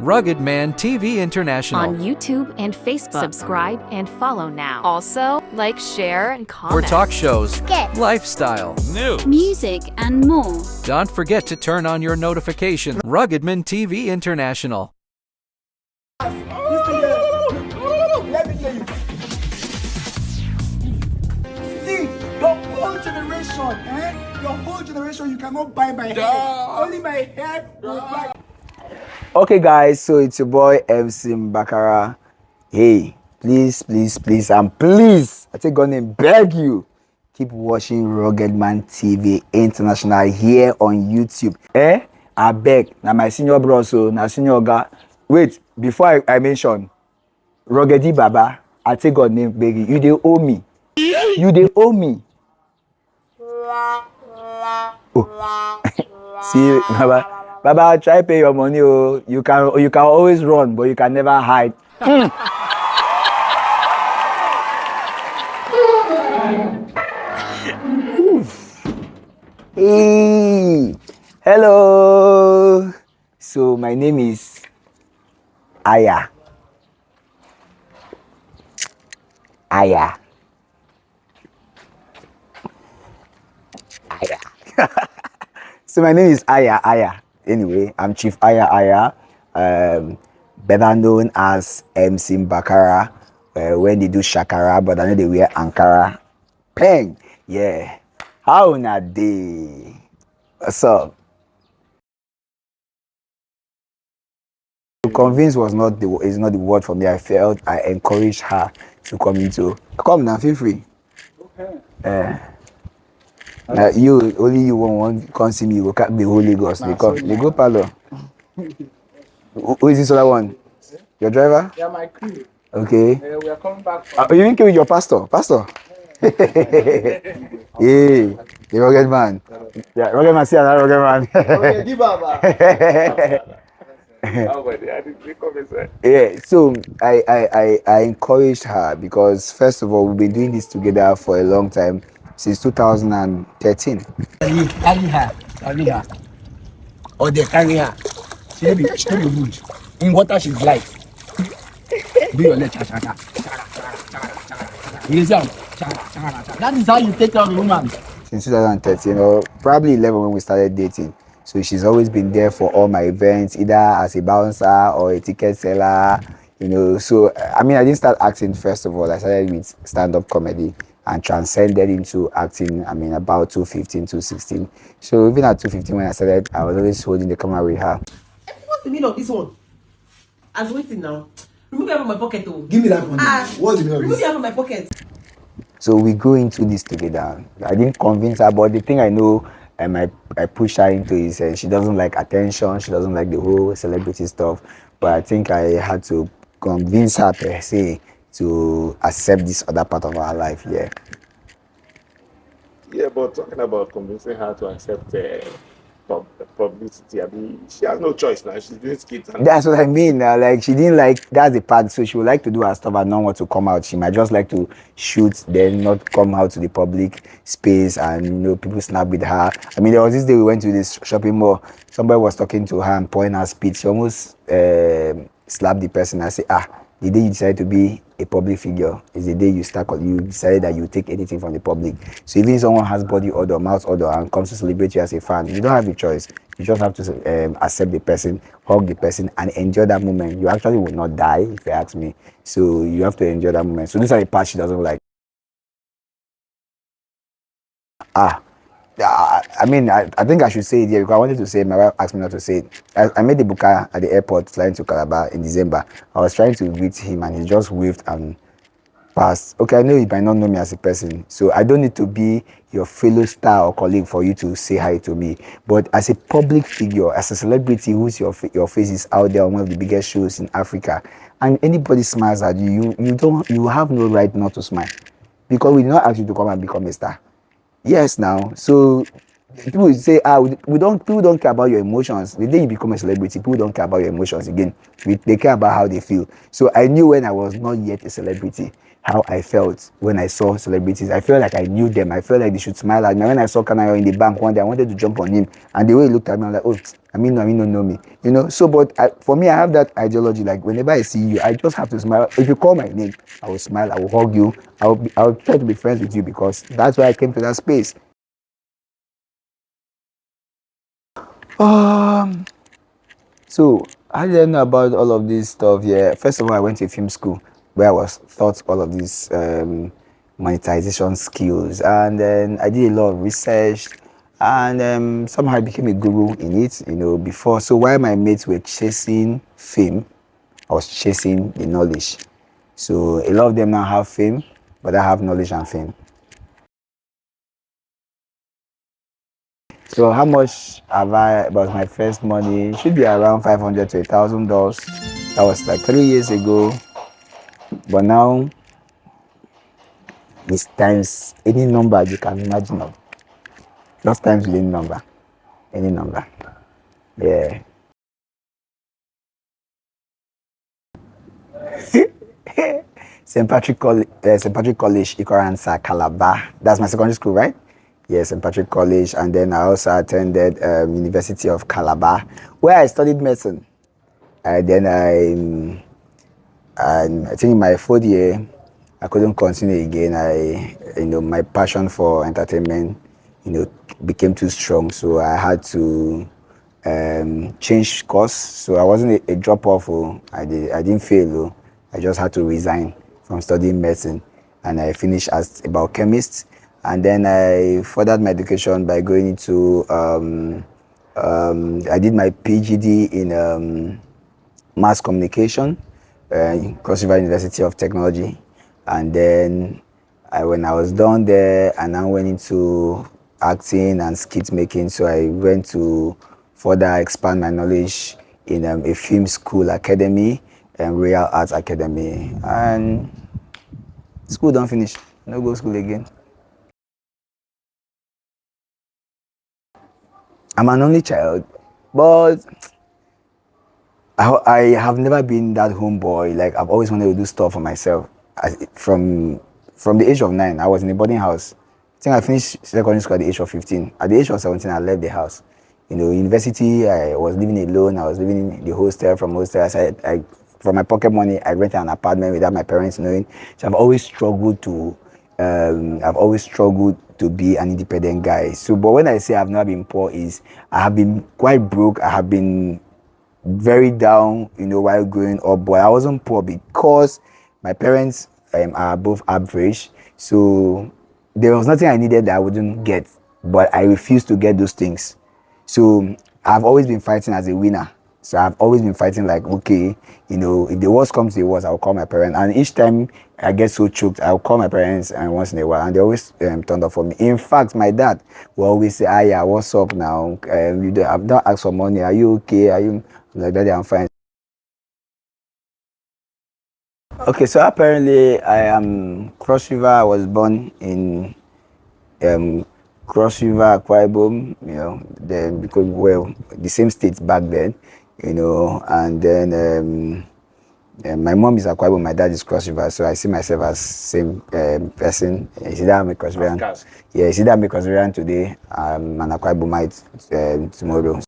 Ruggedman TV International. On YouTube and Facebook. Subscribe and follow now. Also, like, share, and comment. For talk shows, Skits, lifestyle, news, music, and more. Don't forget to turn on your notifications. Ruggedman TV International. Let me tell you. See, your whole generation, your whole generation, you cannot buy my hair. Only my hair will buy. Okay, guys, so it's your boy Mc Mbakara. Hey, please, and please, I take God and beg you, keep watching Ruggedman TV International here on YouTube. I beg. Now my senior bro, so now senior guy. Wait, before I mention Ruggedy Baba, I take God name beg you. You dey owe me. You dey owe me. Oh. See, Baba, try pay your money. Oh, you can always run, but you can never hide. Hey, hello. So my name is Aya. So my name is Aya. Anyway, I'm Chief Aya, better known as Mc Mbakara. When they do Shakara, but I know they wear Ankara. Peng, yeah. How na day? What's up? To convince is not the word for me. I felt I encouraged her to come into. Come now, feel free. Okay. Only you won't come see me. You can't be Holy Ghost. They come. They go parlor. Who is this other one? Your driver? Yeah, my crew. Okay. We are coming back. You didn't with your pastor? Yeah, the Ruggedman. Yeah, Ruggedman. See another Ruggedman. Okay, Baba. Yeah, so I encouraged her because first of all we've been doing this together for a long time, since 2013. Carry her. Or they carry her. She be good. In water she's light. Do your leg. That is how you take care of a woman. Since 2013, or probably 11 when we started dating. So she's always been there for all my events, either as a bouncer or a ticket seller, So, I didn't start acting first of all. I started with stand-up comedy and transcended into acting, about 2015, 2016. So even at 2015 when I started, I was always holding the camera with her. What's the meaning of this one? I was waiting now. Remove it from my pocket. Oh. Give me that money. What's the meaning of Remove this? it from my pocket. So we grew into this together. I didn't convince her, but the thing I know I push her into is she doesn't like attention. She doesn't like the whole celebrity stuff. But I think I had to convince her per se to accept this other part of our life. Yeah, but talking about convincing her to accept publicity, she has no choice now. She's doing skits. That's what I mean. Like she didn't like that's the part. So she would like to do her stuff and not want to come out. She might just like to shoot, then not come out to the public space and people snap with her. There was this day we went to this shopping mall. Somebody was talking to her and pouring her spit. She almost slapped the person. I said, the day you decide to be a public figure is the day you decided that you take anything from the public. So even if someone has body odor, mouth odor, and comes to celebrate you as a fan, you don't have a choice. You just have to accept the person, hug the person, and enjoy that moment. You actually will not die, if you ask me. So you have to enjoy that moment. So these are the parts she doesn't like. I think I should say it here because I wanted to say it. My wife asked me not to say it. I met Ebuka at the airport flying to Calabar in December. I was trying to greet him and he just waved and passed. Okay, I know you might not know me as a person, so I don't need to be your fellow star or colleague for you to say hi to me. But as a public figure, as a celebrity whose your face is out there on one of the biggest shows in Africa, and anybody smiles at you, you have no right not to smile because we did not ask you to come and become a star. Yes, now. So People say, people don't care about your emotions. The day you become a celebrity, people don't care about your emotions again. They care about how they feel. So I knew when I was not yet a celebrity, how I felt when I saw celebrities. I felt like I knew them. I felt like they should smile at me. When I saw Kanayo in the bank one day, I wanted to jump on him. And the way he looked at me, I'm like, oh, I mean, don't know me. You know, so, but for me, I have that ideology. Like, whenever I see you, I just have to smile. If you call my name, I will smile. I will hug you. I'll try to be friends with you because that's why I came to that space. Um, so how did I know about all of this stuff? Yeah, first of all, I went to film school where I was taught all of these monetization skills, and then I did a lot of research, and somehow I became a guru in it. You know, before. So while my mates were chasing fame, I was chasing the knowledge. So a lot of them now have fame, but I have knowledge and fame. So how much have I about my first money? It should be around $500 to $1,000. That was like 3 years ago. But now it's times any number you can imagine of. Just times any number. Any number. Yeah. St. Patrick College, Ikoransa, Calabar. That's my secondary school, right? Yeah, St. Patrick College. And then I also attended University of Calabar, where I studied medicine. Then I think in my fourth year, I couldn't continue again. My passion for entertainment, became too strong. So I had to change course. So I wasn't a drop off. I didn't fail. I just had to resign from studying medicine, and I finished as a biochemist. And then I furthered my education by going into. I did my PhD in mass communication, Cross River University of Technology, and then when I was done there, I now went into acting and skit making. So I went to further expand my knowledge in a film school academy and Real Arts Academy. And school don't finish, no go school again. I'm an only child, but I have never been that homeboy. Like I've always wanted to do stuff for myself. From the age of 9, I was in a boarding house. I think I finished secondary school at the age of 15. At the age of 17, I left the house. University, I was living alone. I was living in the hostel. From hostel, from my pocket money, I rented an apartment without my parents knowing. So I've always struggled to be an independent guy. So, but when I say I've never been poor, is I have been quite broke. I have been very down, while growing up, but I wasn't poor because my parents are above average. So there was nothing I needed that I wouldn't get, but I refused to get those things. So I've always been fighting as a winner. So I've always been fighting like, okay, if the worst comes to the worst, I'll call my parents. And each time I get so choked, I'll call my parents and once in a while, and they always turned up for me. In fact, my dad will always say, yeah, what's up now? I've not asked for money. Are you okay? Are you like that? I'm fine. Okay, so apparently I am Cross River. I was born in Cross River, Akwa Ibom, then because the same states back then, and then my mom is Akwa Ibom, my dad is Cross River, so I see myself as same person. Is either I'm a Cross River, yeah, is either I'm a Cross River today, an Akwa Ibomite tomorrow.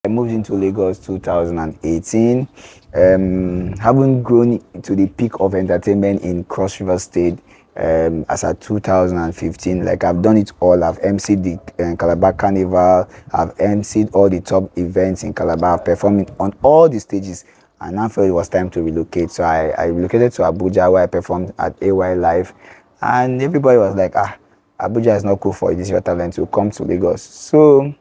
I moved into Lagos 2018. Haven't grown to the peak of entertainment in Cross River State as at 2015. Like I've done it all. I've emceed the Calabar Carnival. I've emceed all the top events in Calabar. I've performed on all the stages. And I felt it was time to relocate. So I relocated to Abuja where I performed at AY Live. And everybody was like, Abuja is not cool for this your talent to come to Lagos. So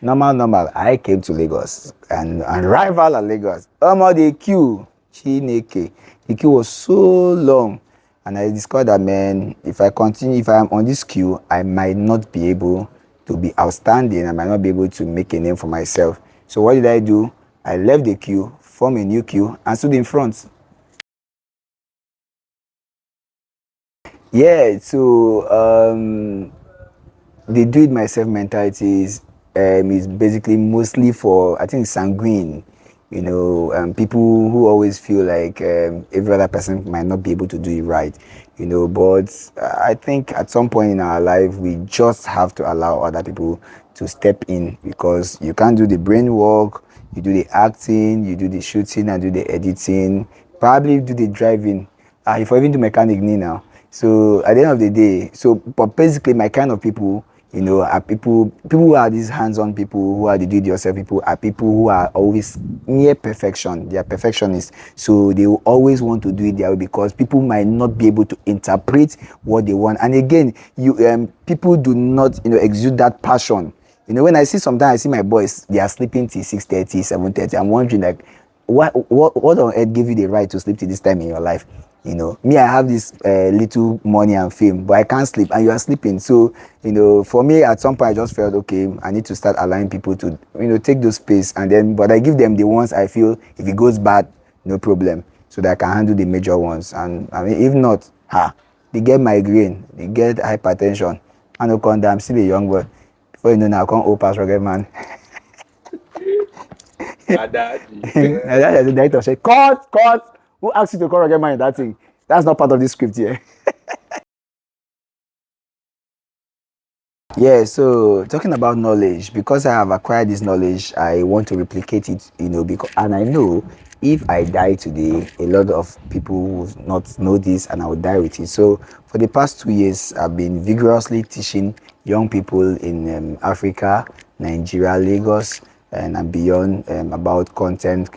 normal. I came to Lagos and rival at Lagos. The queue, Chineke. The queue was so long. And I discovered that, man, if I'm on this queue, I might not be able to be outstanding. I might not be able to make a name for myself. So what did I do? I left the queue, formed a new queue, and stood in front. Yeah, so the do it myself mentality is basically mostly for, I think, sanguine, people who always feel like every other person might not be able to do it right, but I think at some point in our life we just have to allow other people to step in, because you can't do the brain work, you do the acting, you do the shooting and do the editing, probably do the driving. If I even do mechanic now. So at the end of the day, but basically my kind of people, are people who are these hands-on people, who are the do-it-yourself people, are people who are always near perfection. They are perfectionists. So they will always want to do it their way, because people might not be able to interpret what they want. And again, people do not, exude that passion. When I see, sometimes I see my boys, they are sleeping till 6:30, 7:30. I'm wondering, like, what on earth gave you the right to sleep till this time in your life? Me, I have this little money and fame, but I can't sleep, and you are sleeping. So, for me, at some point, I just felt, okay, I need to start allowing people to, take those space, and then, but I give them the ones I feel, if it goes bad, no problem, so that I can handle the major ones. And I mean, if not, they get migraine, they get hypertension. I no condemn, I'm still a young boy. Before you know, now I can't old pass Ruggedman. Daddy. The director said, cut, cut. Who asked you to call Ruggedman in that thing? That's not part of this script here. Yeah, so talking about knowledge, because I have acquired this knowledge, I want to replicate it, because, and I know if I die today, a lot of people will not know this, and I will die with it. So for the past 2 years, I've been vigorously teaching young people in Africa, Nigeria, Lagos, and beyond, about content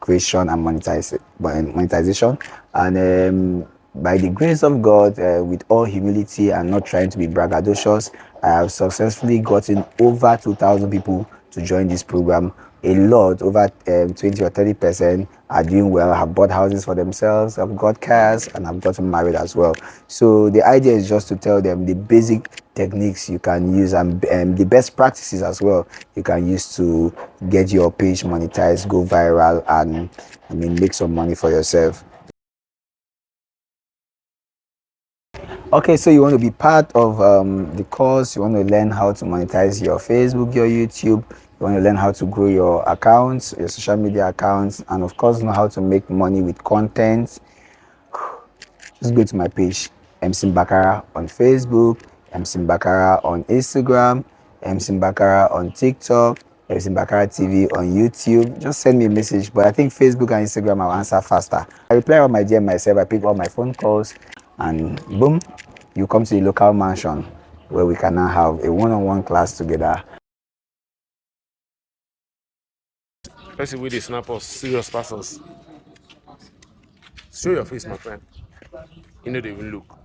creation and monetization. And by the grace of God, with all humility and not trying to be braggadocious, I have successfully gotten over 2,000 people to join this program. A lot, over 20 or 30% are doing well, have bought houses for themselves, have got cars, and have gotten married as well. So the idea is just to tell them the basic techniques you can use, and the best practices as well you can use to get your page monetized, go viral, and make some money for yourself. Okay, so you want to be part of the course, you want to learn how to monetize your Facebook, your YouTube, you want to learn how to grow your accounts, your social media accounts, and of course know how to make money with content. Just go to my page, MC Mbakara on Facebook, MC Mbakara on Instagram, MC Mbakara on TikTok, MC Mbakara TV on YouTube. Just send me a message, but I think Facebook and Instagram I'll answer faster. I reply all my DM myself, I pick all my phone calls, and boom, you come to the local mansion where we can now have a one-on-one class together. Person with the snap us, serious persons. Show your face, my friend. You know they will look.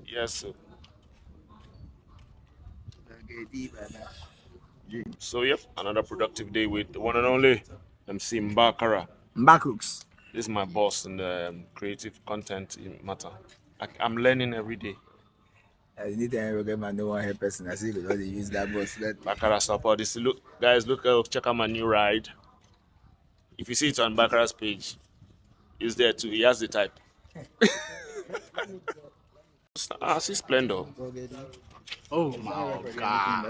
Yes, sir. So yep, another productive day with the one and only MC Mbakara. Mbakooks. This is my boss in the creative content matter. I'm learning every day. Anytime Ruggedman no one help person, I see they use that bus. Mbakara support this. Look, guys, check out my new ride. If you see it on Mbakara's page, it's there too. He has the type. See Splendor. Oh my God.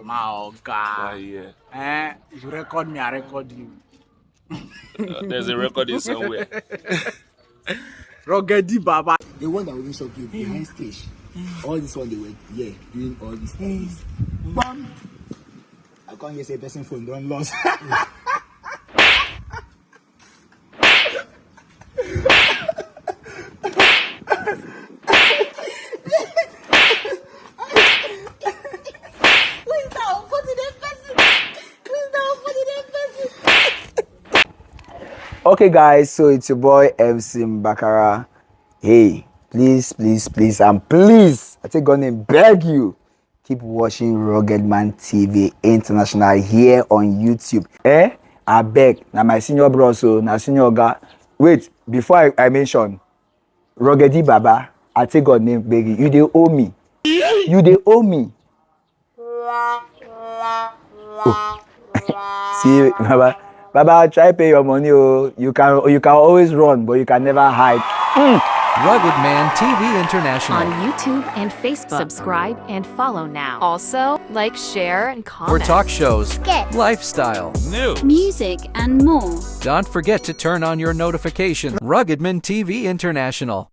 My God. Yeah. If you record me, I record you. There's a recording somewhere. Ruggedy Baba. The one that will shock you behind stage. All this one they were doing all these things. Bam. I can't hear say person phone don't lost. Okay, guys, so it's your boy MC Mbakara. Hey, please, and please, I take God and beg you, keep watching Ruggedman TV International here on YouTube. I beg. Now my senior bro, so now senior guy. Wait, before I mention Ruggedy Baba, I take God name beg you. You they owe me. You they owe me. Oh. See, Baba. Baba, try pay your money. Oh. You can always run, but you can never hide. Ruggedman TV International. On YouTube and Facebook. Subscribe and follow now. Also, like, share, and For comment. talk shows, Skits, lifestyle, music, and more. don't forget to turn on your notifications. Ruggedman TV International.